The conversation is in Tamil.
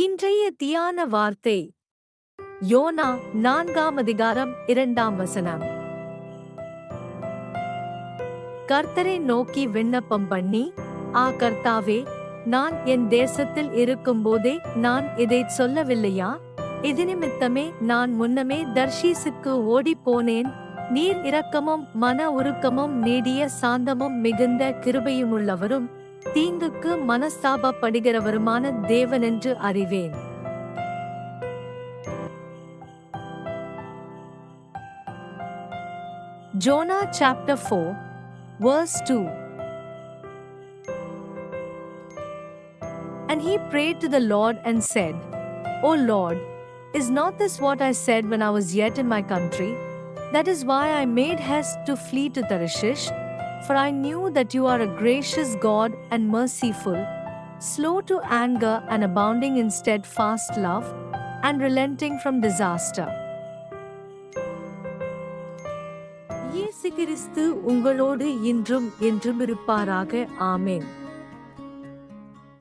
இன்றைய தியான வார்த்தை யோனா 4 கர்த்தரை நோக்கி விண்ணப்பம் பண்ணி, கர்த்தாவே, நான் என் தேசத்தில் இருக்கும்போதே நான் இதைச் சொல்லவில்லையா? இது நிமித்தமே நான் முன்னமே தர்ஷீசுக்கு ஓடிப்போனேன். நீர் இரக்கமும் மன உருக்கமும் நீடிய சாந்தமும் மிகுந்த கிருபையுமுள்ளவரும் தீங்குக்கு மனஸ்தாபப்படுகிறவருமான தேவனென்று அறிவேன். Jonah chapter 4, verse 2. And he prayed to the Lord and said, O Lord, is not this what I said when I was yet in my country? That is why I made haste to flee to Tarshish, for I knew that you are a gracious God and merciful, slow to anger and abounding in steadfast love, and relenting from disaster. இயேசு கிறிஸ்து உங்களோடு இன்றும் என்றும் இருப்பாராக. ஆமென்.